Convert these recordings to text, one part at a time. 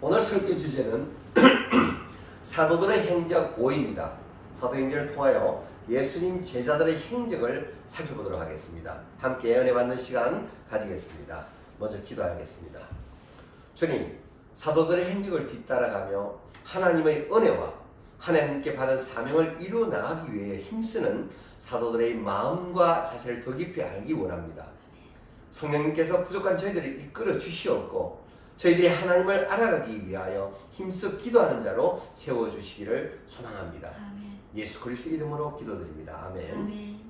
오늘 설교 주제는 사도들의 행적 5입니다. 사도행전을 통하여 예수님 제자들의 행적을 살펴보도록 하겠습니다. 함께 은혜 받는 시간 가지겠습니다. 먼저 기도하겠습니다. 주님, 사도들의 행적을 뒤따라가며 하나님의 은혜와 하나님께 받은 사명을 이루어 나가기 위해 힘쓰는 사도들의 마음과 자세를 더 깊이 알기 원합니다. 성령님께서 부족한 저희들을 이끌어 주시옵고 저희들이 하나님을 알아가기 위하여 힘써 기도하는 자로 세워주시기를 소망합니다. 아멘. 예수 그리스도 이름으로 기도드립니다. 아멘. 아멘.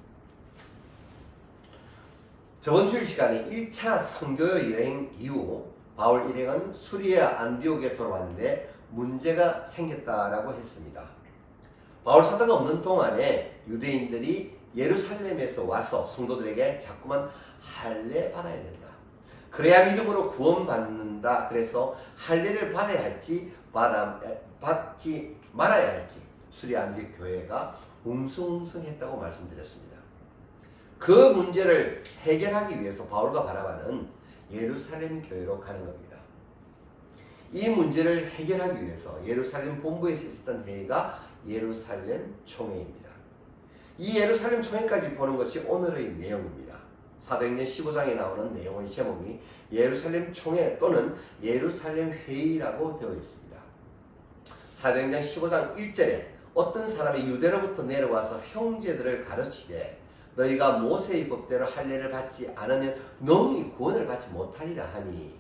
저번 주일 시간에 1차 선교 여행 이후 바울 일행은 수리아 안디옥에 돌아왔는데 문제가 생겼다라고 했습니다. 바울 사도가 없는 동안에 유대인들이 예루살렘에서 와서 성도들에게 자꾸만 할례 받아야 된다. 그래야 믿음으로 구원받는다. 그래서 할례를 받아야 할지 받지 말아야 할지 수리아 안디옥 교회가 웅성웅성했다고 말씀드렸습니다. 그 문제를 해결하기 위해서 바울과 바나바는 예루살렘 교회로 가는 겁니다. 이 문제를 해결하기 위해서 예루살렘 본부에서 있었던 회의가 예루살렘 총회입니다. 이 예루살렘 총회까지 보는 것이 오늘의 내용입니다. 사도행전 15장에 나오는 내용의 제목이 예루살렘 총회 또는 예루살렘 회의라고 되어 있습니다. 사도행전 15장 1절에 어떤 사람이 유대로부터 내려와서 형제들을 가르치되 너희가 모세의 법대로 할례를 받지 않으면 너희 구원을 받지 못하리라 하니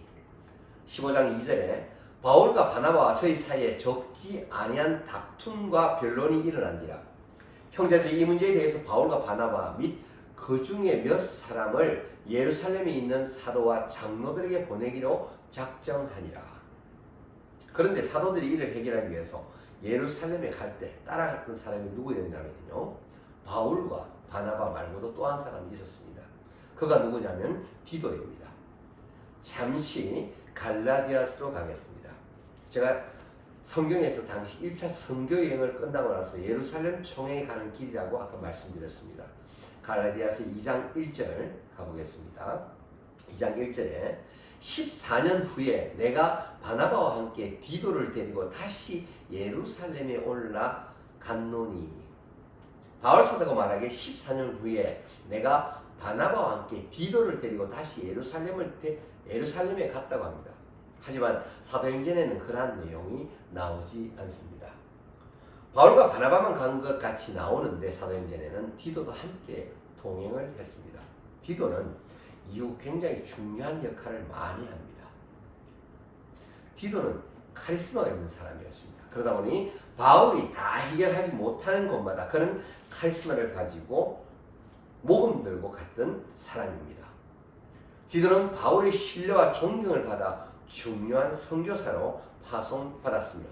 15장 2절에 바울과 바나바와 저희 사이에 적지 아니한 다툼과 변론이 일어난지라 형제들이 이 문제에 대해서 바울과 바나바 및 그 중에 몇 사람을 예루살렘에 있는 사도와 장로들에게 보내기로 작정하니라. 그런데 사도들이 이를 해결하기 위해서 예루살렘에 갈 때 따라갔던 사람이 누구였냐면요, 바울과 바나바 말고도 또 한 사람이 있었습니다. 그가 누구냐면 디도입니다. 잠시 갈라디아스로 가겠습니다. 제가 성경에서 당시 1차 선교 여행을 끝나고 나서 예루살렘 총회에 가는 길이라고 아까 말씀드렸습니다. 갈라디아서 2장 1절 가보겠습니다. 2장 1절에 14년 후에 내가 바나바와 함께 디도를 데리고 다시 예루살렘에 올라갔노니 바울 사도가 말하기에 14년 후에 내가 바나바와 함께 디도를 데리고 다시 예루살렘에 갔다고 합니다. 하지만 사도행전에는 그러한 내용이 나오지 않습니다. 바울과 바나바만 간 것 같이 나오는데 사도행전에는 디도도 함께 동행을 했습니다. 디도는 이후 굉장히 중요한 역할을 많이 합니다. 디도는 카리스마가 있는 사람이었습니다. 그러다 보니 바울이 다 해결하지 못하는 곳마다 그는 카리스마를 가지고 모금 들고 갔던 사람입니다. 디도는 바울의 신뢰와 존경을 받아 중요한 선교사로 파송받았으며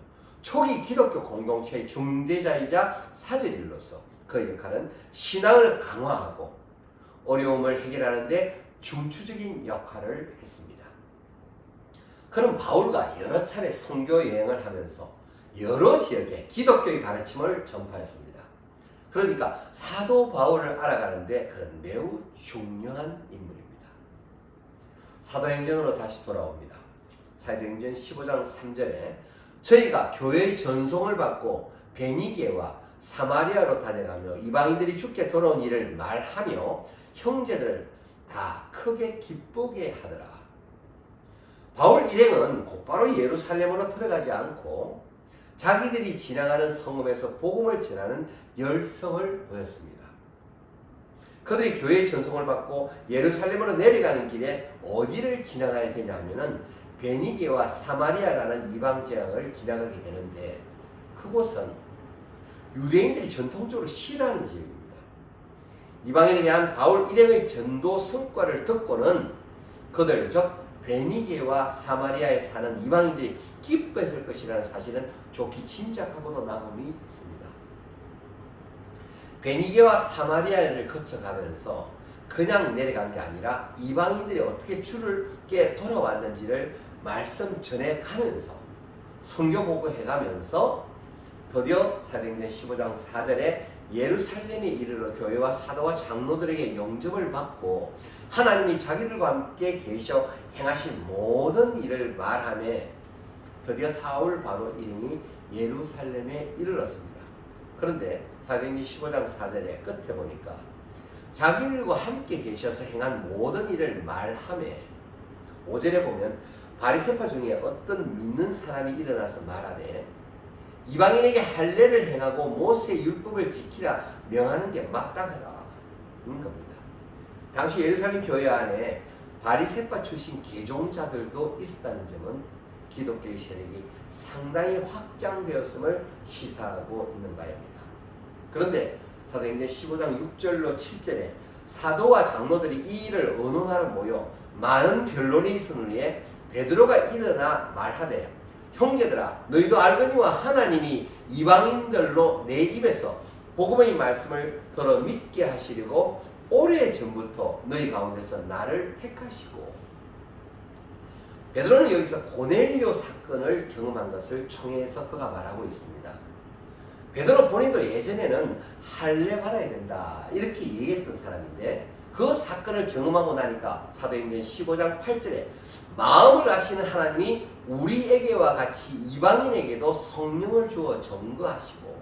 초기 기독교 공동체의 중대자이자 사제일로서 그 역할은 신앙을 강화하고 어려움을 해결하는 데 중추적인 역할을 했습니다. 그는 바울과 여러 차례 선교 여행을 하면서 여러 지역에 기독교의 가르침을 전파했습니다. 그러니까 사도 바울을 알아가는데 그는 매우 중요한 인물입니다. 사도행전으로 다시 돌아옵니다. 사도행전 15장 3절에 저희가 교회의 전송을 받고 베니게와 사마리아로 다녀가며 이방인들이 주께 돌아온 일을 말하며 형제들을 다 크게 기쁘게 하더라. 바울 일행은 곧바로 예루살렘으로 들어가지 않고 자기들이 지나가는 성읍에서 복음을 전하는 열성을 보였습니다. 그들이 교회의 전송을 받고 예루살렘으로 내려가는 길에 어디를 지나가야 되냐면은 베니게와 사마리아라는 이방 지역을 지나가게 되는데 그곳은 유대인들이 전통적으로 싫어하는 지역입니다. 이방인에 대한 바울 일행의 전도 성과를 듣고는 그들 즉 베니게와 사마리아에 사는 이방인들이 기뻐했을 것이라는 사실은 좋게 짐작하고도 남음이 있습니다. 베니게와 사마리아를 거쳐가면서 그냥 내려간 게 아니라 이방인들이 어떻게 주를 께 돌아왔는지를 말씀 전해가면서 선교 보고해가면서 드디어 사도행전 15장 4절에 예루살렘에 이르러 교회와 사도와 장로들에게 영접을 받고 하나님이 자기들과 함께 계셔 행하신 모든 일을 말하며 드디어 사울 바로 일행이 예루살렘에 이르렀습니다. 그런데 사도행전 15장 4절에 끝에 보니까 자기들과 함께 계셔서 행한 모든 일을 말하매 5절에 보면 바리새파 중에 어떤 믿는 사람이 일어나서 말하되 이방인에게 할례를 행하고 모세의 율법을 지키라 명하는 게 마땅하다 는 겁니다. 당시 예루살렘 교회 안에 바리새파 출신 개종자들도 있었다는 점은 기독교의 세력이 상당히 확장되었음을 시사하고 있는 바입니다. 그런데 사도행전 15장 6절로 7절에 사도와 장로들이 이 일을 의논하러 모여 많은 변론이 있으므에 베드로가 일어나 말하되 형제들아 너희도 알거니와 하나님이 이방인들로 내 입에서 복음의 말씀을 들어 믿게 하시려고 오래전부터 너희 가운데서 나를 택하시고 베드로는 여기서 고넬료 사건을 경험한 것을 총회에서 그가 말하고 있습니다. 베드로 본인도 예전에는 할례 받아야 된다 이렇게 얘기했던 사람인데 그 사건을 경험하고 나니까 사도행전 15장 8절에 마음을 아시는 하나님이 우리에게와 같이 이방인에게도 성령을 주어 점거하시고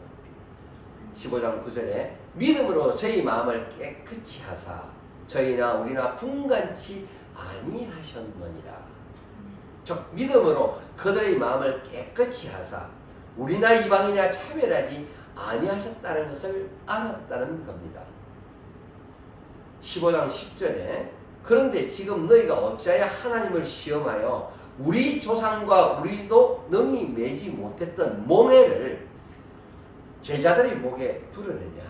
15장 9절에 믿음으로 저희 마음을 깨끗이 하사 저희나 우리나 분간치 아니하셨느니라. 즉 믿음으로 그들의 마음을 깨끗이 하사 우리나 이방인이나 차별하지 아니하셨다는 것을 알았다는 겁니다. 15장 10절에 그런데 지금 너희가 어찌하여 하나님을 시험하여 우리 조상과 우리도 능히 매지 못했던 몽해를 제자들의 목에 두르느냐.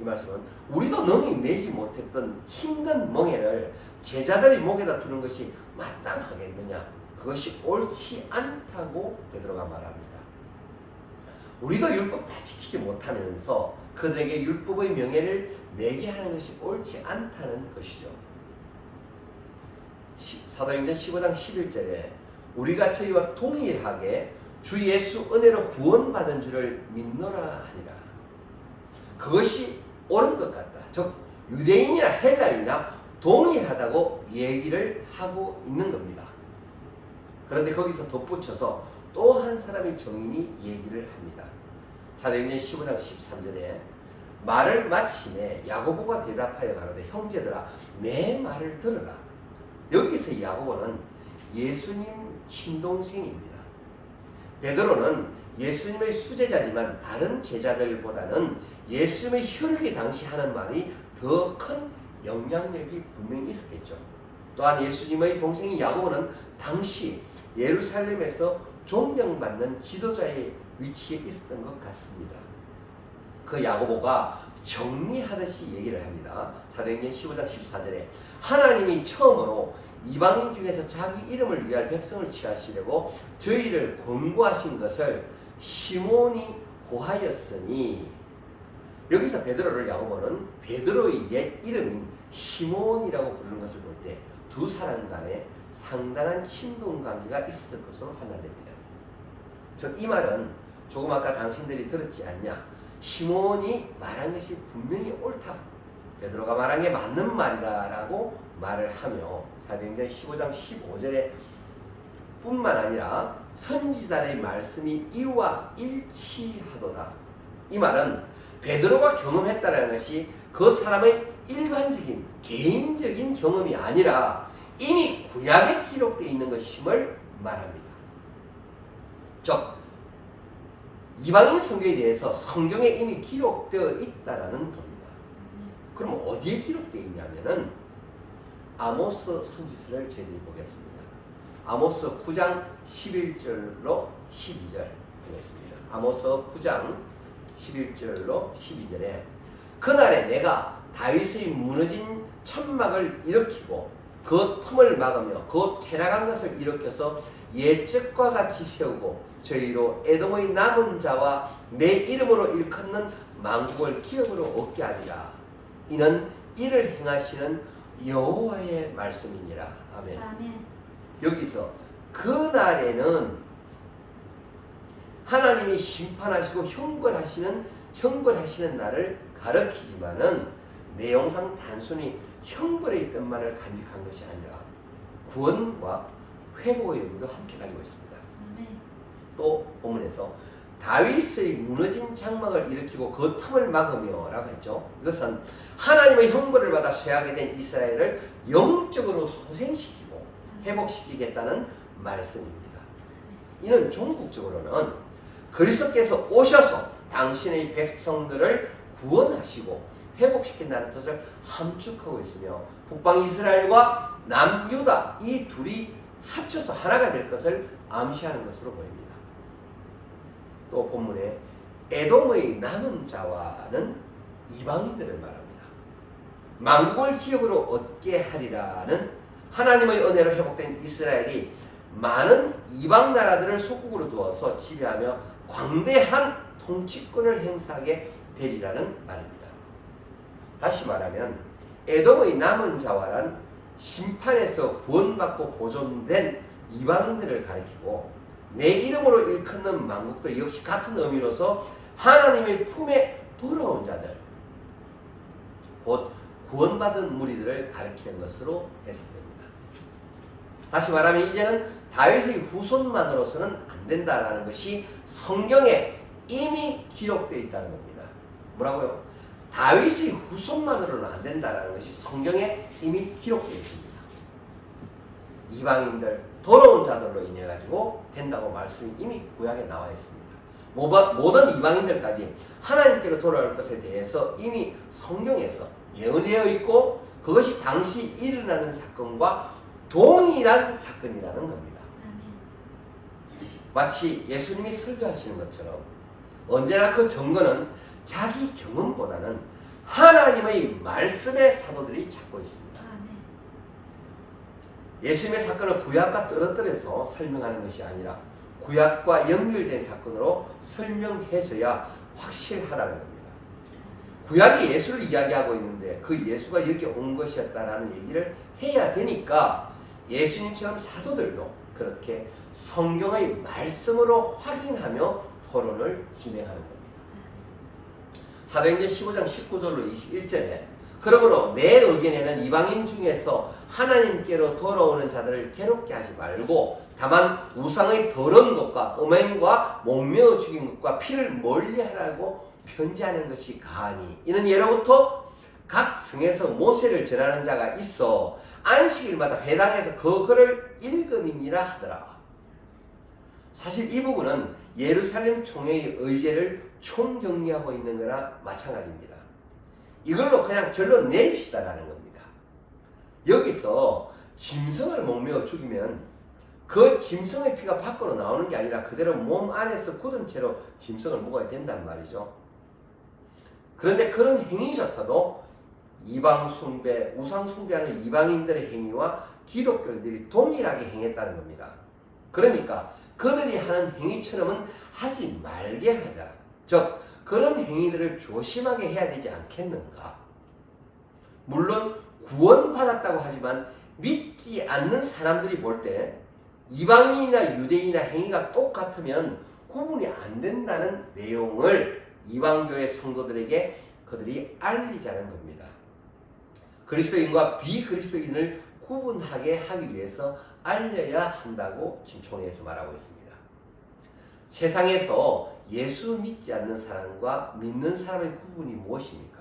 이 말씀은 우리도 능히 매지 못했던 힘든 멍에를 제자들의 목에다 두는 것이 마땅하겠느냐. 그것이 옳지 않다고 베드로가 말합니다. 우리도 율법 다 지키지 못하면서 그들에게 율법의 명예를 매게 하는 것이 옳지 않다는 것이죠. 사도행전 15장 11절에 우리가 저희와 동일하게 주 예수 은혜로 구원받은 줄을 믿노라 하니라. 그것이 옳은 것 같다. 즉 유대인이나 헬라인이나 동일하다고 얘기를 하고 있는 겁니다. 그런데 거기서 덧붙여서 또 한 사람의 정인이 얘기를 합니다. 사도행전 15장 13절에 말을 마치매 야고보가 대답하여 가로되 형제들아 내 말을 들으라. 여기서 야고보는 예수님 친동생입니다. 베드로는 예수님의 수제자지만 다른 제자들보다는 예수님의 혈육이 당시 하는 말이 더 큰 영향력이 분명히 있었겠죠. 또한 예수님의 동생인 야고보는 당시 예루살렘에서 존경받는 지도자의 위치에 있었던 것 같습니다. 그 야고보가 정리하듯이 얘기를 합니다. 사도행전 15장 14절에 하나님이 처음으로 이방인 중에서 자기 이름을 위할 백성을 취하시려고 저희를 권고하신 것을 시몬이 고하였으니 여기서 베드로를 야고보는 베드로의 옛 이름인 시몬이라고 부르는 것을 볼 때 두 사람 간에 상당한 친분관계가 있었을 것으로 판단됩니다. 즉 이 말은 조금 아까 당신들이 들었지 않냐? 시몬이 말한 것이 분명히 옳다. 베드로가 말한 게 맞는 말이다라고 말을 하며 사도행전 15장 15절에 뿐만 아니라 선지자의 말씀이 이와 일치하도다. 이 말은 베드로가 경험했다는 것이 그 사람의 일반적인 개인적인 경험이 아니라 이미 구약에 기록되어 있는 것임을 말합니다. 즉 이방인 성경에 대해서 성경에 이미 기록되어 있다는 겁니다. 그럼 어디에 기록되어 있냐면은 아모스 선지서를 저희들이 보겠습니다. 아모스 9장 11절로 12절 보겠습니다. 아모스 9장 11절로 12절에 그날에 내가 다윗의 무너진 천막을 일으키고 그 틈을 막으며 그 퇴락한 것을 일으켜서 옛적과 같이 세우고 저희로 에돔의 남은 자와 내 이름으로 일컫는 만국을 기업으로 얻게 하리라. 이는 이를 행하시는 여호와의 말씀이니라. 아멘. 아멘. 여기서 그날에는 하나님이 심판하시고 형벌하시는 날을 가르치지만은 내용상 단순히 형벌의 뜻만을 간직한 것이 아니라 구원과 회복의 의무도 함께 가지고 있습니다. 아멘. 또 본문에서 다윗의 무너진 장막을 일으키고 그 틈을 막으며 라고 했죠. 이것은 하나님의 형벌을 받아 쇠하게 된 이스라엘을 영적으로 소생시키고 회복시키겠다는 말씀입니다. 이는 종국적으로는 그리스도께서 오셔서 당신의 백성들을 구원하시고 회복시킨다는 뜻을 함축하고 있으며 북방 이스라엘과 남유다 이 둘이 합쳐서 하나가 될 것을 암시하는 것으로 보입니다. 또 본문에 에돔의 남은 자와는 이방인들을 말합니다. 만국을 기업으로 얻게 하리라는 하나님의 은혜로 회복된 이스라엘이 많은 이방 나라들을 속국으로 두어서 지배하며 광대한 통치권을 행사하게 되리라는 말입니다. 다시 말하면 에돔의 남은 자와란 심판에서 구원받고 보존된 이방인들을 가리키고 내 이름으로 일컫는 만국도 역시 같은 의미로서 하나님의 품에 돌아온 자들, 곧 구원받은 무리들을 가리키는 것으로 해석됩니다. 다시 말하면 이제는 다윗의 후손만으로서는 안 된다라는 것이 성경에 이미 기록되어 있다는 겁니다. 뭐라고요? 다윗의 후손만으로는 안 된다라는 것이 성경에 이미 기록되어 있습니다. 이방인들, 돌아온 자들로 인해 가지고 된다고 말씀이 이미 구약에 나와 있습니다. 모든 이방인들까지 하나님께로 돌아올 것에 대해서 이미 성경에서 예언되어 있고 그것이 당시 일어나는 사건과 동일한 사건이라는 겁니다. 마치 예수님이 설교하시는 것처럼 언제나 그 증거는 자기 경험보다는 하나님의 말씀의 사도들이 찾고 있습니다. 예수님의 사건을 구약과 떨어뜨려서 설명하는 것이 아니라 구약과 연결된 사건으로 설명해줘야 확실하다는 겁니다. 구약이 예수를 이야기하고 있는데 그 예수가 여기 온 것이었다라는 얘기를 해야 되니까 예수님처럼 사도들도 그렇게 성경의 말씀으로 확인하며 토론을 진행하는 겁니다. 사도행전 15장 19절로 21절에 그러므로 내 의견에는 이방인 중에서 하나님께로 돌아오는 자들을 괴롭게 하지 말고 다만 우상의 더러운 것과 음행과 목매어 죽인 것과 피를 멀리하라고 편지하는 것이 가하니 이는 예로부터 각 성에서 모세를 전하는 자가 있어 안식일마다 회당에서 그 글을 읽음이니라 하더라. 사실 이 부분은 예루살렘 총회의 의제를 총정리하고 있는 거나 마찬가지입니다. 이걸로 그냥 결론 내립시다라는 겁니다. 여기서 짐승을 목매어 죽이면 그 짐승의 피가 밖으로 나오는 게 아니라 그대로 몸 안에서 굳은 채로 짐승을 먹어야 된단 말이죠. 그런데 그런 행위조차도 이방 숭배, 우상 숭배하는 이방인들의 행위와 기독교인들이 동일하게 행했다는 겁니다. 그러니까 그들이 하는 행위처럼은 하지 말게 하자. 즉 그런 행위들을 조심하게 해야 되지 않겠는가. 물론 구원받았다고 하지만 믿지 않는 사람들이 볼 때 이방인이나 유대인이나 행위가 똑같으면 구분이 안 된다는 내용을 이방교회 성도들에게 그들이 알리자는 겁니다. 그리스도인과 비그리스도인을 구분하게 하기 위해서 알려야 한다고 지금 총회에서 말하고 있습니다. 세상에서 예수 믿지 않는 사람과 믿는 사람의 구분이 무엇입니까?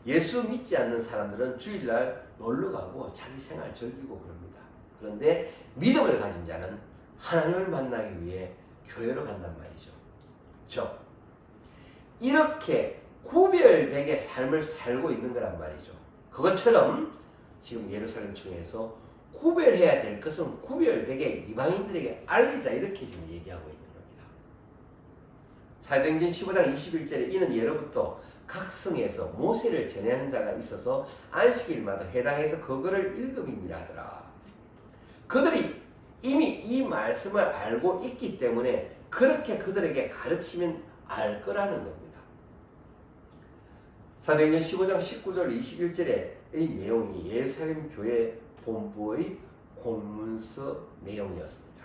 예수 믿지 않는 사람들은 주일날 놀러가고 자기 생활 즐기고 그럽니다. 그런데 믿음을 가진 자는 하나님을 만나기 위해 교회로 간단 말이죠. 즉 이렇게 구별되게 삶을 살고 있는 거란 말이죠. 그것처럼 지금 예루살렘 총회에서 구별해야 될 것은 구별되게 이방인들에게 알리자 이렇게 지금 얘기하고 있는 겁니다. 사도행전 15장 21절에 이는 예로부터 각 성에서 모세를 전하는 자가 있어서 안식일마다 회당에서 그거를 읽음이니라 하더라. 그들이 이미 이 말씀을 알고 있기 때문에 그렇게 그들에게 가르치면 알 거라는 겁니다. 사도행전 15장 19절 21절의 내용이 예루살렘 교회 본부의 공문서 내용이었습니다.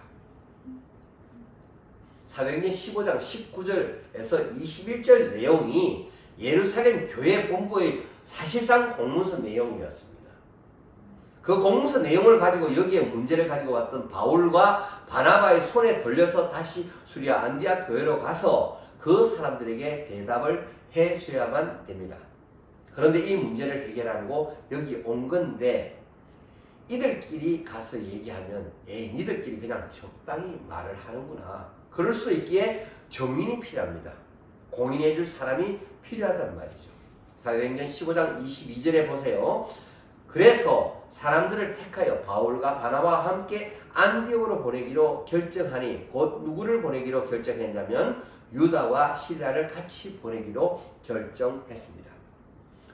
사도행전 15장 19절에서 21절 내용이 예루살렘 교회 본부의 사실상 공문서 내용이었습니다. 그 공문서 내용을 가지고 여기에 문제를 가지고 왔던 바울과 바나바의 손에 돌려서 다시 수리아 안디아 교회로 가서 그 사람들에게 대답을 해줘야만 됩니다. 그런데 이 문제를 해결하려고 여기 온 건데 이들끼리 가서 얘기하면 니들끼리 그냥 적당히 말을 하는구나. 그럴 수 있기에 정인이 필요합니다. 공인해줄 사람이 필요하단 말이죠. 사도행전 15장 22절에 보세요. 그래서 사람들을 택하여 바울과 바나바와 함께 안디옥으로 보내기로 결정하니 곧 누구를 보내기로 결정했냐면 유다와 실라를 같이 보내기로 결정했습니다.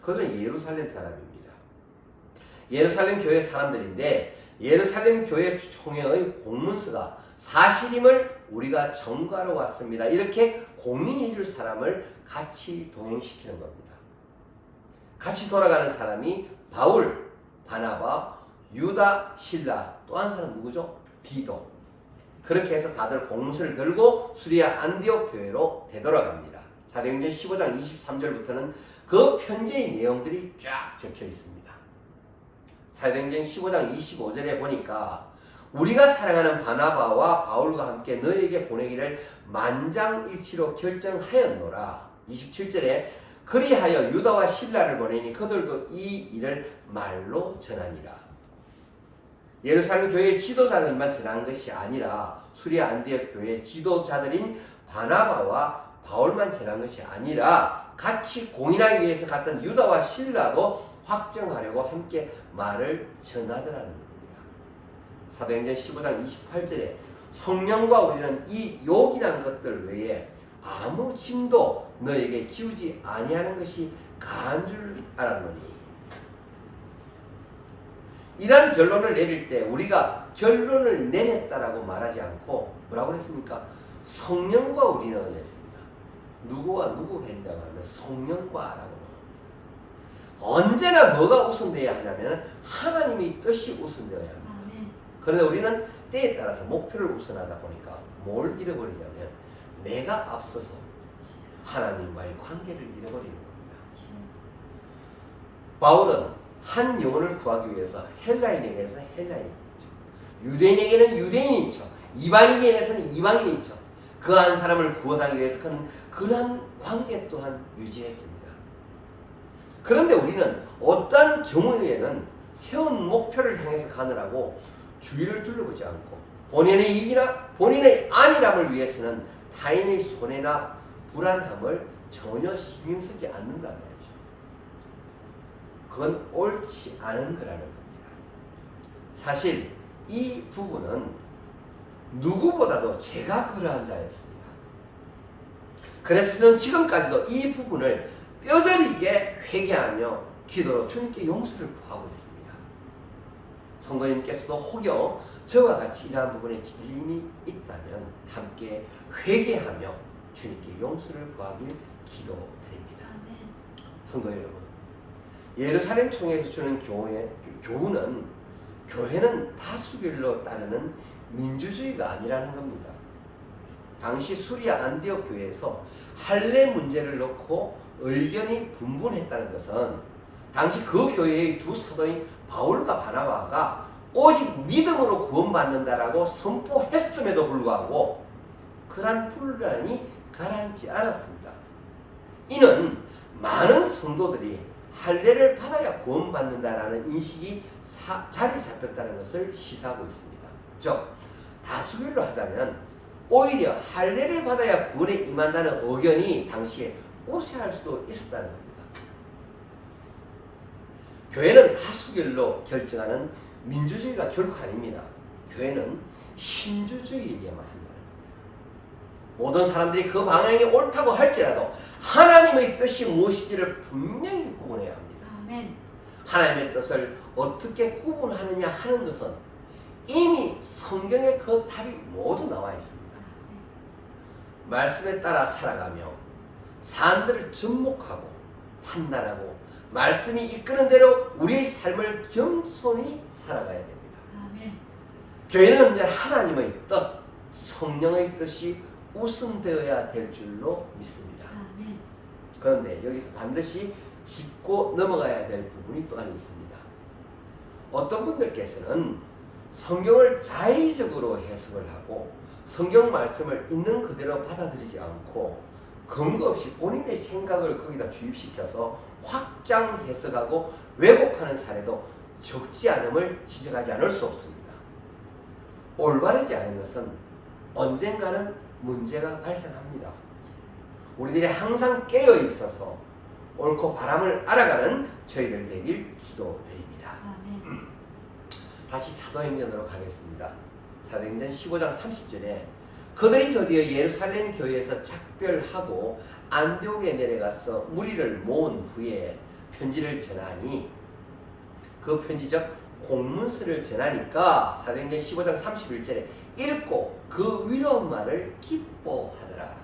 그들은 예루살렘 사람입니다. 예루살렘 교회 사람들인데 예루살렘 교회 총회의 공문서가 사실임을 우리가 전가로 왔습니다. 이렇게 공인해 줄 사람을 같이 동행시키는 겁니다. 같이 돌아가는 사람이 바울, 바나바, 유다, 실라, 또 한 사람 누구죠? 디도. 그렇게 해서 다들 공문서를 들고 수리아 안디옥 교회로 되돌아갑니다. 사도행전 15장 23절부터는 그 편지의 내용들이 쫙 적혀 있습니다. 사도행전 15장 25절에 보니까 우리가 사랑하는 바나바와 바울과 함께 너에게 보내기를 만장일치로 결정하였노라. 27절에 그리하여 유다와 실라를 보내니 그들도 이 일을 말로 전하니라. 예루살렘 교회의 지도자들만 전한 것이 아니라 수리아 안디옥 교회의 지도자들인 바나바와 바울만 전한 것이 아니라 같이 공인하기 위해서 갔던 유다와 실라도 확정하려고 함께 말을 전하더라는 겁니다. 사도행전 15장 28절에 성령과 우리는 이 욕이란 것들 외에 아무 짐도 너에게 지우지 아니하는 것이 가한 줄 알았노니. 이런 결론을 내릴 때 우리가 결론을 내렸다라고 말하지 않고 뭐라고 했습니까? 성령과 우리는 했습니다. 누구와 누구 했냐고 하면 성령과 라고 나옵니다. 언제나 뭐가 우선되어야 하냐면 하나님의 뜻이 우선되어야 합니다. 그런데 우리는 때에 따라서 목표를 우선하다 보니까 뭘 잃어버리냐면 내가 앞서서 하나님과의 관계를 잃어버리는 겁니다. 바울은 한 영혼을 구하기 위해서 헬라인에게서 헬라인인 척, 유대인에게는 유대인인 척, 이방인에게서는 이방인인 척, 그 한 사람을 구원하기 위해서 그는 그러한 관계 또한 유지했습니다. 그런데 우리는 어떠한 경우에는 세운 목표를 향해서 가느라고 주위를 둘러보지 않고 본인의 이익이나 본인의 안일함을 위해서는 타인의 손해나 불안함을 전혀 신경 쓰지 않는단 말이죠. 그건 옳지 않은 거라는 겁니다. 사실 이 부분은 누구보다도 제가 그러한 자였습니다. 그래서 저는 지금까지도 이 부분을 뼈저리게 회개하며 기도로 주님께 용서를 구하고 있습니다. 성도님께서도 혹여 저와 같이 이러한 부분에 질림이 있다면 함께 회개하며 주님께 용서를 구하길 기도드립니다. 성도 여러분, 예루살렘 총회에서 주는 교훈은 교회는 다수결로 따르는 민주주의가 아니라는 겁니다. 당시 수리아 안디옥 교회에서 할례 문제를 놓고 의견이 분분했다는 것은 당시 그 교회의 두 사도인 바울과 바나바가 오직 믿음으로 구원받는다라고 선포했음에도 불구하고 그러한 분란이 가라앉지 않았습니다. 이는 많은 성도들이 할례를 받아야 구원받는다라는 인식이 자리 잡혔다는 것을 시사하고 있습니다. 즉, 다수결로 하자면 오히려 할례를 받아야 구원에 임한다는 의견이 당시에 우세할 수도 있었다는 겁니다. 교회는 다수결로 결정하는 민주주의가 결코 아닙니다. 교회는 신주주의에게만 한다는 겁니다. 모든 사람들이 그 방향이 옳다고 할지라도 하나님의 뜻이 무엇인지를 분명히 구분해야 합니다. 아멘. 하나님의 뜻을 어떻게 구분하느냐 하는 것은 이미 성경에 그 답이 모두 나와 있습니다. 말씀에 따라 살아가며 사람들을 접목하고 판단하고 말씀이 이끄는 대로 우리의 삶을 겸손히 살아가야 됩니다. 아멘. 교회는 언제나 하나님의 뜻, 성령의 뜻이 우선되어야 될 줄로 믿습니다. 아멘. 그런데 여기서 반드시 짚고 넘어가야 될 부분이 또한 있습니다. 어떤 분들께서는 성경을 자의적으로 해석을 하고 성경 말씀을 있는 그대로 받아들이지 않고 근거 없이 본인의 생각을 거기다 주입시켜서 확장 해석하고 왜곡하는 사례도 적지 않음을 지적하지 않을 수 없습니다. 올바르지 않은 것은 언젠가는 문제가 발생합니다. 우리들이 항상 깨어 있어서 옳고 바람을 알아가는 저희들 되길 기도드립니다. 다시 사도행전으로 가겠습니다. 사도행전 15장 30절에 그들이 드디어 예루살렘 교회에서 작별하고 안디옥에 내려가서 무리를 모은 후에 편지를 전하니 그 편지적 공문서를 전하니까 사도행전 15장 31절에 읽고 그 위로한 말을 기뻐하더라.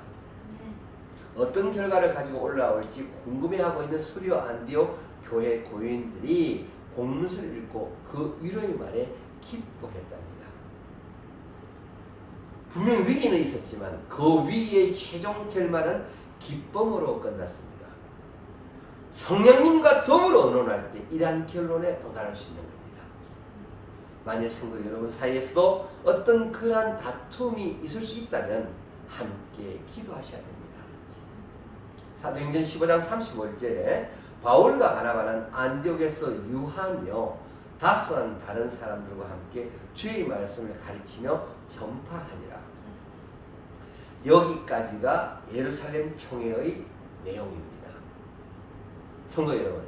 어떤 결과를 가지고 올라올지 궁금해하고 있는 수리오 안디옥 교회 고인들이 공문서를 읽고 그 위로의 말에 기뻐했답니다. 분명 위기는 있었지만 그 위기의 최종 결말은 기쁨으로 끝났습니다. 성령님과 더불어 의논할 때 이러한 결론에 도달할 수 있는 겁니다. 만일 성도 여러분 사이에서도 어떤 그러한 다툼이 있을 수 있다면 함께 기도하셔야 됩니다. 사도행전 15장 35절에 바울과 바나바는 안디옥에서 유하며 다수한 다른 사람들과 함께 주의 말씀을 가르치며 전파하니라. 여기까지가 예루살렘 총회의 내용입니다. 성도 여러분,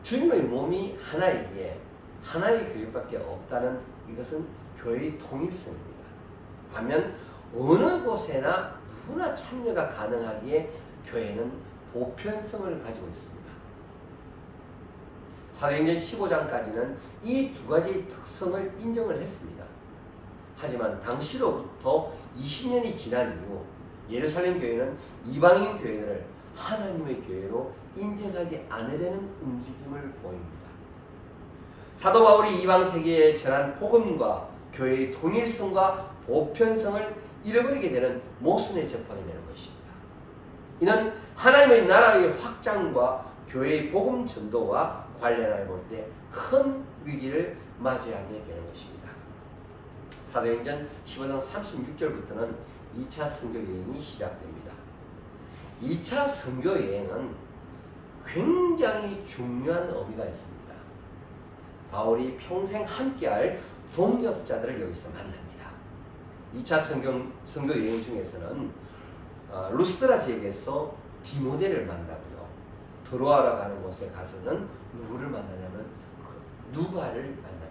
주님의 몸이 하나이기에 하나의 교회밖에 없다는 이것은 교회의 통일성입니다. 반면 어느 곳에나 누구나 참여가 가능하기에 교회는 보편성을 가지고 있습니다. 사도행전 15장까지는 이 두 가지 특성을 인정을 했습니다. 하지만 당시로부터 20년이 지난 이후 예루살렘 교회는 이방인 교회를 하나님의 교회로 인정하지 않으려는 움직임을 보입니다. 사도 바울이 이방 세계에 전한 복음과 교회의 통일성과 보편성을 잃어버리게 되는 모순에 접하게 되는 것입니다. 이는 하나님의 나라의 확장과 교회의 복음 전도와 관련하여 볼 때 큰 위기를 맞이하게 되는 것입니다. 사도행전 15장 36절부터는 2차 선교 여행이 시작됩니다. 2차 선교 여행은 굉장히 중요한 의미가 있습니다. 바울이 평생 함께할 동역자들을 여기서 만납니다. 2차 선교 여행 중에서는 루스드라 지역에서 디모데를 만나고요. 드로아라 가는 곳에 가서는 누구를 만나냐면 누가를 만납니다.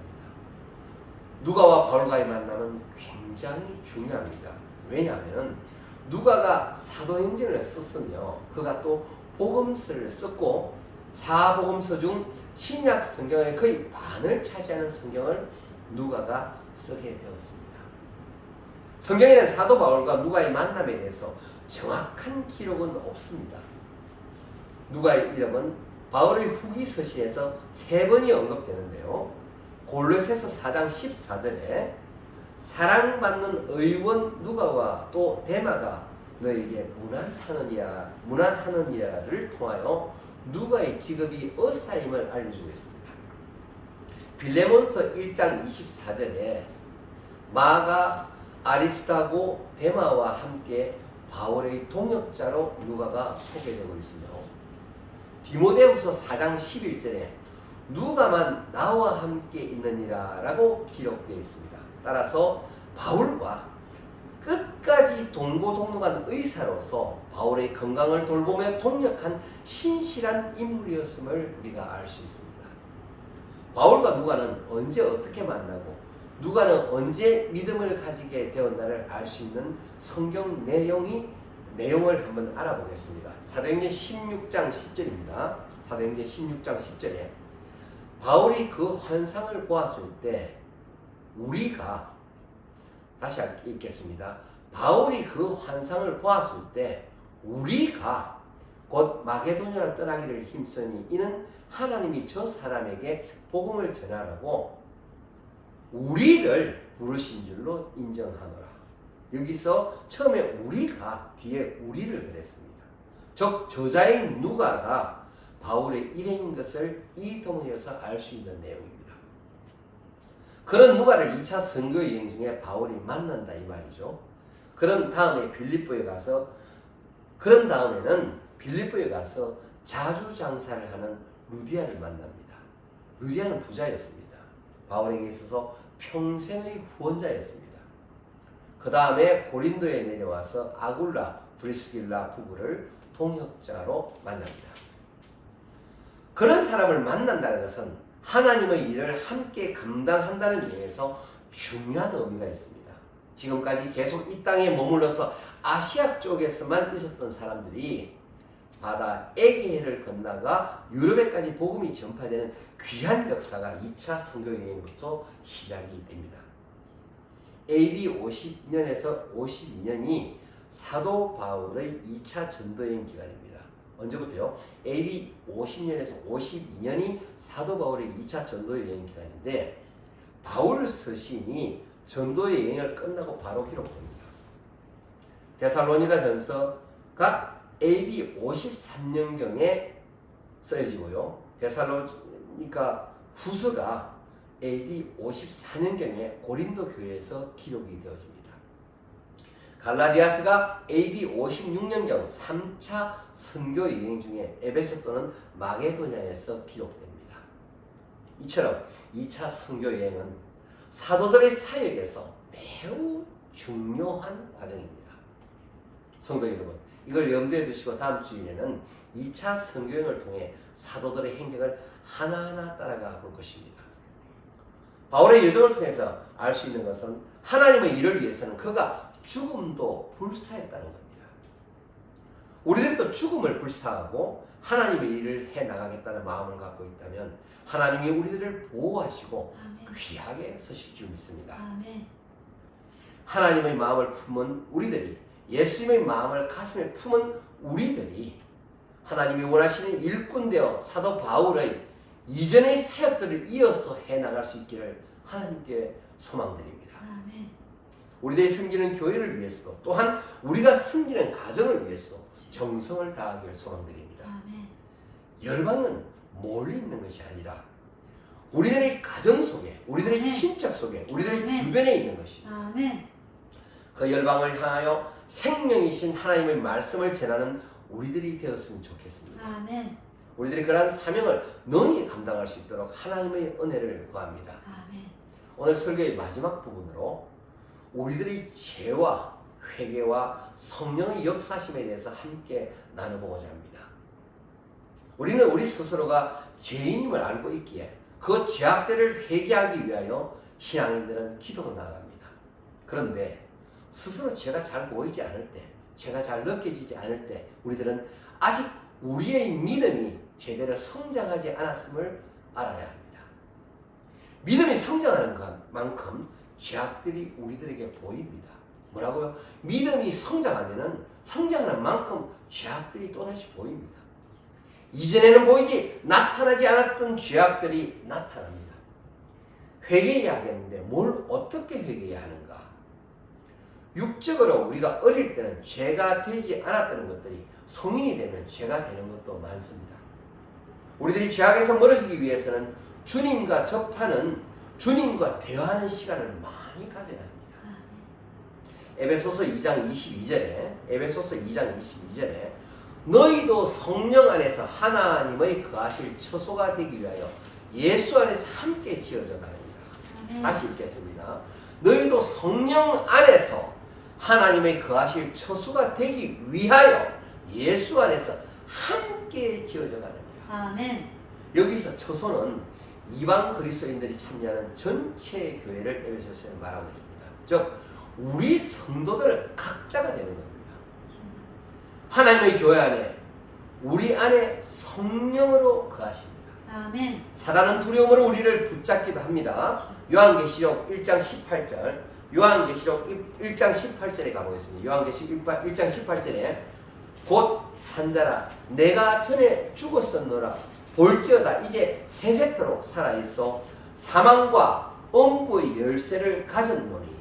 누가와 바울과의 만남은 굉장히 중요합니다. 왜냐하면 누가가 사도행전을 썼으며 그가 또 복음서를 썼고 사복음서 중 신약 성경의 거의 반을 차지하는 성경을 누가가 쓰게 되었습니다. 성경에는 사도 바울과 누가의 만남에 대해서 정확한 기록은 없습니다. 누가의 이름은 바울의 후기 서신에서 3번이 언급되는데요. 골로새서 4장 14절에 사랑받는 의원 누가와 또 데마가 너에게 문안하느니라를 통하여 누가의 직업이 의사임을 알려주고 있습니다. 빌레몬서 1장 24절에 마가 아리스타고 데마와 함께 바울의 동역자로 누가가 소개되고 있으며 디모데후서 4장 11절에 누가만 나와 함께 있느니라 라고 기록되어 있습니다. 따라서 바울과 끝까지 동고동락한 의사로서 바울의 건강을 돌보며 동역한 신실한 인물이었음을 우리가 알 수 있습니다. 바울과 누가는 언제 어떻게 만나고 누가는 언제 믿음을 가지게 되었나를 알 수 있는 성경 내용을 한번 알아보겠습니다. 사도행전 16장 10절입니다. 사도행전 16장 10절에 바울이 그 환상을 보았을 때 우리가 다시 읽겠습니다. 바울이 그 환상을 보았을 때 우리가 곧 마게도냐로 떠나기를 힘쓰니 이는 하나님이 저 사람에게 복음을 전하라고 우리를 부르신 줄로 인정하노라. 여기서 처음에 우리가 뒤에 우리를 그랬습니다. 즉 저자인 누가가 바울의 일행인 것을 이 동에서 알 수 있는 내용입니다. 그런 누가를 2차 선교 여행 중에 바울이 만난다 이 말이죠. 그런 다음에는 빌립보에 가서 자주 장사를 하는 루디아를 만납니다. 루디아는 부자였습니다. 바울에게 있어서 평생의 후원자였습니다. 그 다음에 고린도에 내려와서 아굴라, 브리스길라 부부를 동역자로 만납니다. 그런 사람을 만난다는 것은 하나님의 일을 함께 감당한다는 의미에서 중요한 의미가 있습니다. 지금까지 계속 이 땅에 머물러서 아시아 쪽에서만 있었던 사람들이 바다 에게해를 건너가 유럽에까지 복음이 전파되는 귀한 역사가 2차 선교 여행부터 시작이 됩니다. AD 50년에서 52년이 사도 바울의 2차 전도여행 기간입니다. 언제부터요? AD 50년에서 52년이 사도 바울의 2차 전도여행 기간인데 바울 서신이 전도여행을 끝나고 바로 기록됩니다. 데살로니가 전서가 AD 53년경에 쓰여지고요. 데살로니가 후서가 AD 54년경에 고린도 교회에서 기록이 되어집니다. 갈라디아스가 AD 56년경 3차 선교 여행 중에 에베소 또는 마게도냐에서 기록됩니다. 이처럼 2차 선교 여행은 사도들의 사역에서 매우 중요한 과정입니다. 성도 여러분, 이걸 염두에 두시고 다음 주일에는 2차 선교여행을 통해 사도들의 행적을 하나하나 따라가 볼 것입니다. 바울의 여정을 통해서 알 수 있는 것은 하나님의 일을 위해서는 그가 죽음도 불사했다는 겁니다. 우리들도 죽음을 불사하고 하나님의 일을 해나가겠다는 마음을 갖고 있다면 하나님이 우리들을 보호하시고 아멘. 귀하게 쓰실 줄 믿습니다. 아멘. 하나님의 마음을 품은 우리들이, 예수님의 마음을 가슴에 품은 우리들이 하나님이 원하시는 일꾼 되어 사도 바울의 이전의 사역들을 이어서 해나갈 수 있기를 하나님께 소망드립니다. 아멘. 우리들이 섬기는 교회를 위해서도 또한 우리가 섬기는 가정을 위해서도 정성을 다하기를 소망드립니다. 아멘. 열방은 멀리 있는 것이 아니라 우리들의 가정 속에, 우리들의 아멘. 친척 속에, 우리들의 아멘. 주변에 있는 것입니다. 아멘. 그 열방을 향하여 생명이신 하나님의 말씀을 전하는 우리들이 되었으면 좋겠습니다. 아멘. 우리들이 그러한 사명을 능히 감당할 수 있도록 하나님의 은혜를 구합니다. 아멘. 오늘 설교의 마지막 부분으로 우리들의 죄와 회개와 성령의 역사심에 대해서 함께 나눠보고자 합니다. 우리는 우리 스스로가 죄인임을 알고 있기에 그 죄악들을 회개하기 위하여 신앙인들은 기도로 나아갑니다. 그런데 스스로 죄가 잘 보이지 않을 때, 죄가 잘 느껴지지 않을 때 우리들은 아직 우리의 믿음이 제대로 성장하지 않았음을 알아야 합니다. 믿음이 성장하는 것만큼 죄악들이 우리들에게 보입니다. 뭐라고요? 믿음이 성장하는 만큼 죄악들이 또다시 보입니다. 이전에는 보이지 나타나지 않았던 죄악들이 나타납니다. 회개해야 하겠는데 뭘 어떻게 회개해야 하는가? 육적으로 우리가 어릴 때는 죄가 되지 않았던 것들이 성인이 되면 죄가 되는 것도 많습니다. 우리들이 죄악에서 멀어지기 위해서는 주님과 접하는, 주님과 대화하는 시간을 많이 가져야 합니다. 에베소서 2장 22절에 너희도 성령 안에서 하나님의 거하실 처소가 되기 위하여 예수 안에서 함께 지어져 가느니라. 다시 읽겠습니다. 너희도 성령 안에서 하나님의 거하실 처소가 되기 위하여 예수 안에서 함께 지어져 가느니라. 아멘. 여기서 처소는 이방 그리스도인들이 참여하는 전체 교회를 에베소서에 말하고 있습니다. 즉 우리 성도들 각자가 되는 겁니다. 하나님의 교회 안에 우리 안에 성령으로 거하십니다. 아멘. 사단은 두려움으로 우리를 붙잡기도 합니다. 요한계시록 1장 18절, 요한계시록 1장 18절에 가보겠습니다. 요한계시록 1장 18절에 곧 산자라 내가 전에 죽었었노라 볼지어다 이제 세세토록 살아있어 사망과 엄부의 열쇠를 가졌노니.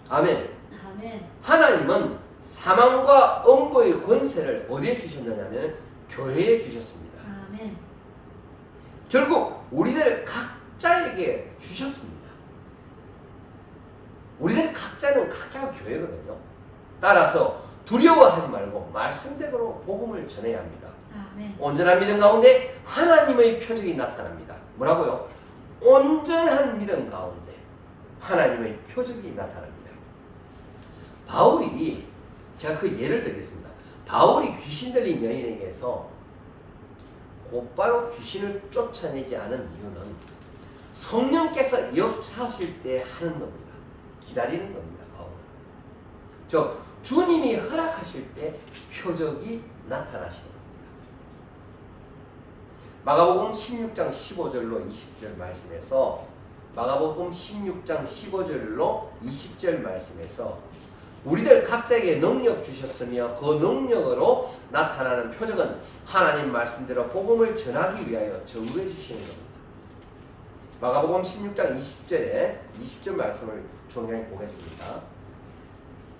아멘. 아멘. 하나님은 사망과 엄부의 권세를 어디에 주셨느냐면 교회에 주셨습니다. 아멘. 결국 우리들 각자에게 주셨습니다. 우리는 각자는 각자가 교회거든요. 따라서 두려워하지 말고 말씀대로 복음을 전해야 합니다. 아멘. 온전한 믿음 가운데 하나님의 표적이 나타납니다. 뭐라고요? 온전한 믿음 가운데 하나님의 표적이 나타납니다. 바울이, 제가 그 예를 들겠습니다. 바울이 귀신 들린 여인에게서 곧바로 귀신을 쫓아내지 않은 이유는 성령께서 역사하실 때 하는 겁니다. 기다리는 겁니다. 바울은. 즉 주님이 허락하실 때 표적이 나타나시는 겁니다. 마가복음 16장 15절로 20절 말씀에서 마가복음 16장 15절로 20절 말씀에서 우리들 각자에게 능력 주셨으며 그 능력으로 나타나는 표적은 하나님 말씀대로 복음을 전하기 위하여 정부해 주시는 겁니다. 마가복음 16장 20절에 20절 말씀을 종양히 보겠습니다.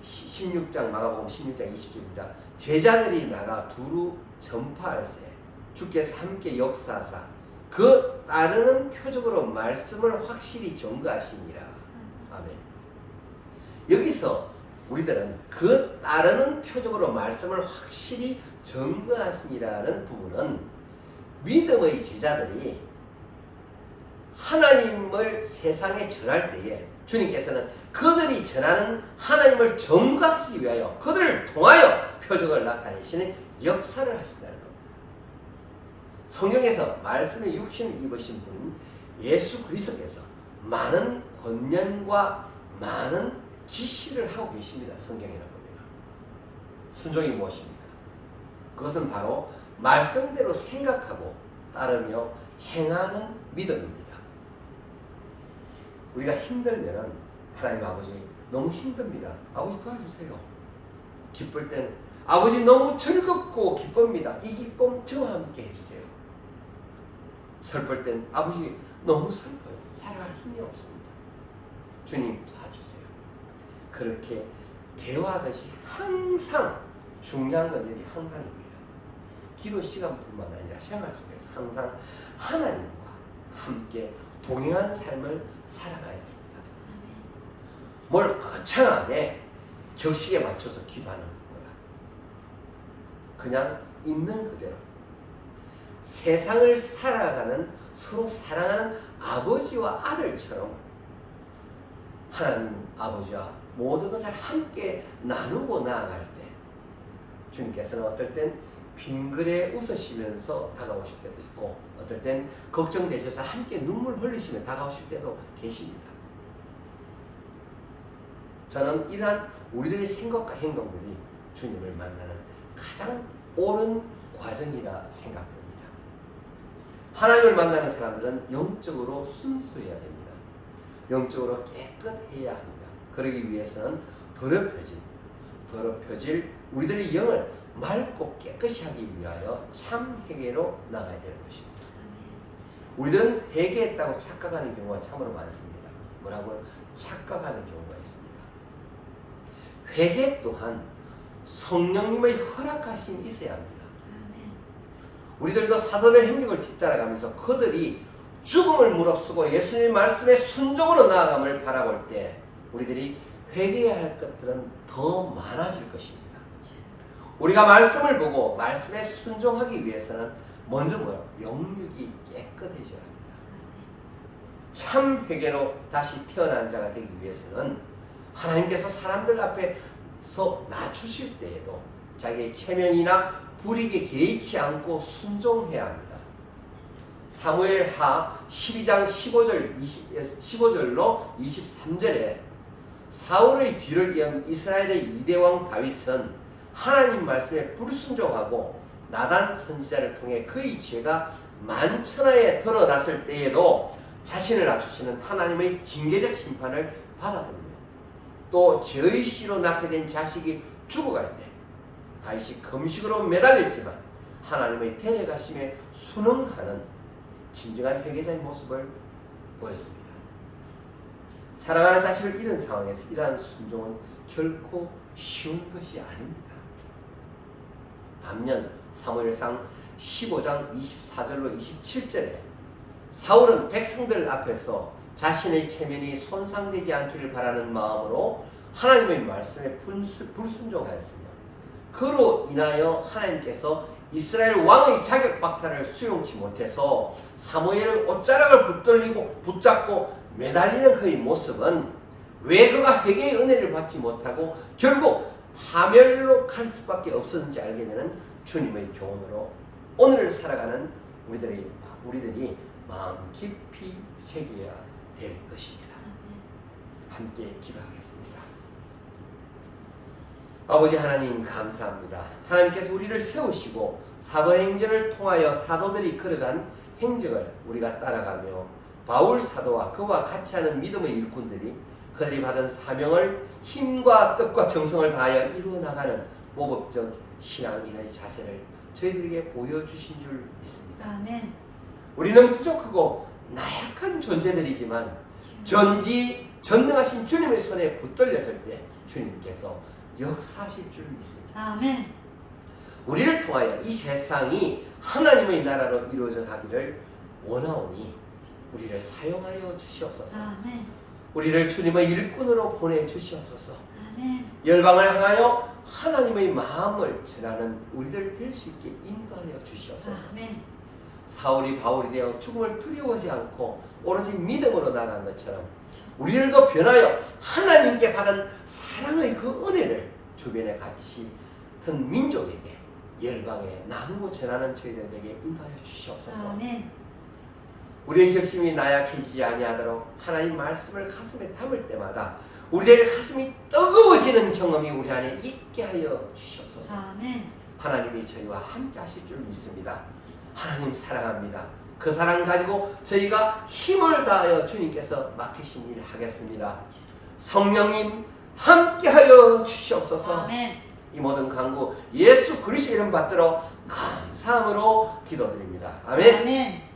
16장 마가복음 16장 20절입니다. 제자들이 나가 두루 전파할세 주께서 함께 역사하사 그 따르는 표적으로 말씀을 확실히 전거하시니라. 아멘. 여기서 우리들은 그 따르는 표적으로 말씀을 확실히 전거하시니라는 부분은 믿음의 제자들이 하나님을 세상에 전할 때에 주님께서는 그들이 전하는 하나님을 전거하시기 위하여 그들을 통하여 표적을 나타내시는 역사를 하신다는 겁니다. 성경에서 말씀의 육신을 입으신 분은 예수 그리스도께서 많은 권면과 많은 지시를 하고 계십니다. 성경에는 보면 순종이 무엇입니까? 그것은 바로 말씀대로 생각하고 따르며 행하는 믿음입니다. 우리가 힘들면 하나님 아버지 너무 힘듭니다. 아버지 도와주세요. 기쁠 땐 아버지 너무 즐겁고 기쁩니다. 이 기쁨 저와 함께 해주세요. 슬플 땐 아버지 너무 슬퍼요. 살아갈 힘이 없습니다. 주님 도와주세요. 그렇게 대화하듯이 항상 중요한 건 여기 항상입니다. 기도 시간뿐만 아니라 생활 속에서 항상 하나님과 함께 동행하는 삶을 살아가야 됩니다. 뭘 거창하게 격식에 맞춰서 기도하는 것보다 그냥 있는 그대로 세상을 살아가는 서로 사랑하는 아버지와 아들처럼 하나님 아버지와 모든 것을 함께 나누고 나아갈 때 주님께서는 어떨 땐 빙그레 웃으시면서 다가오실 때도 있고 어떨 땐 걱정되셔서 함께 눈물 흘리시며 다가오실 때도 계십니다. 저는 이러한 우리들의 생각과 행동들이 주님을 만나는 가장 옳은 과정이라 생각됩니다. 하나님을 만나는 사람들은 영적으로 순수해야 됩니다. 영적으로 깨끗해야 합니다. 그러기 위해서는 더럽혀질 우리들의 영을 맑고 깨끗이 하기 위하여 참 회개로 나가야 되는 것입니다. 우리들은 회개했다고 착각하는 경우가 참으로 많습니다. 뭐라고요? 착각하는 경우가 있습니다. 회개 또한 성령님의 허락하심이 있어야 합니다. 우리들도 사도의 행적을 뒤따라가면서 그들이 죽음을 무릅쓰고 예수님의 말씀에 순종으로 나아감을 바라볼 때 우리들이 회개해야 할 것들은 더 많아질 것입니다. 우리가 말씀을 보고 말씀에 순종하기 위해서는 먼저 뭐요? 영육이 깨끗해져야 합니다. 참 회개로 다시 태어난 자가 되기 위해서는 하나님께서 사람들 앞에서 낮추실 때에도 자기의 체면이나 불이익에 개의치 않고 순종해야 합니다. 사무엘하 12장 15절로 23절에 사울의 뒤를 이은 이스라엘의 2대 왕 다윗은 하나님 말씀에 불순종하고 나단 선지자를 통해 그의 죄가 만천하에 드러났을 때에도 자신을 낮추시는 하나님의 징계적 심판을 받아들입니다. 또 죄의 씨로 낳게 된 자식이 죽어갈 때 다윗이 금식으로 매달렸지만 하나님의 데려가심에 순응하는 진정한 회개자의 모습을 보였습니다. 사랑하는 자식을 잃은 상황에서 이러한 순종은 결코 쉬운 것이 아닙니다. 반면 사무엘상 15장 24절로 27절에 사울은 백성들 앞에서 자신의 체면이 손상되지 않기를 바라는 마음으로 하나님의 말씀에 불순종하였으며 그로 인하여 하나님께서 이스라엘 왕의 자격 박탈을 수용치 못해서 사무엘의 옷자락을 붙잡고 매달리는 그의 모습은 왜 그가 회개의 은혜를 받지 못하고 결국 파멸로 갈 수밖에 없었는지 알게 되는 주님의 교훈으로 오늘을 살아가는 우리들이 마음 깊이 새겨야 될 것입니다. 함께 기도하겠습니다. 아버지 하나님 감사합니다. 하나님께서 우리를 세우시고 사도행전을 통하여 사도들이 걸어간 행적을 우리가 따라가며 바울 사도와 그와 같이 하는 믿음의 일꾼들이 그들이 받은 사명을 힘과 뜻과 정성을 다하여 이루어나가는 모범적 신앙인의 자세를 저희들에게 보여주신 줄 믿습니다. 아멘. 우리는 부족하고 나약한 존재들이지만 전능하신 주님의 손에 붙들렸을 때 주님께서 역사하실 줄 믿습니다. 아멘. 우리를 통하여 이 세상이 하나님의 나라로 이루어져 가기를 원하오니 우리를 사용하여 주시옵소서. 아멘. 우리를 주님의 일꾼으로 보내주시옵소서. 아멘. 열방을 향하여 하나님의 마음을 전하는 우리들 될 수 있게 인도하여 주시옵소서. 아멘. 사울이 바울이 되어 죽음을 두려워하지 않고 오로지 믿음으로 나간 것처럼 우리들도 변하여 하나님께 받은 사랑의 그 은혜를 주변에 같이 든 민족에게 열방에 나누고 전하는 저희들에게 인도하여 주시옵소서. 아멘. 우리의 결심이 나약해지지 아니하도록 하나님 말씀을 가슴에 담을 때마다 우리의 가슴이 뜨거워지는 경험이 우리 안에 있게 하여 주시옵소서. 아멘. 하나님이 저희와 함께 하실 줄 믿습니다. 하나님 사랑합니다. 그 사랑 가지고 저희가 힘을 다하여 주님께서 맡기신 일을 하겠습니다. 성령님 함께 하여 주시옵소서. 아멘. 이 모든 간구 예수 그리스도 이름 받들어 감사함으로 기도드립니다. 아멘. 아멘.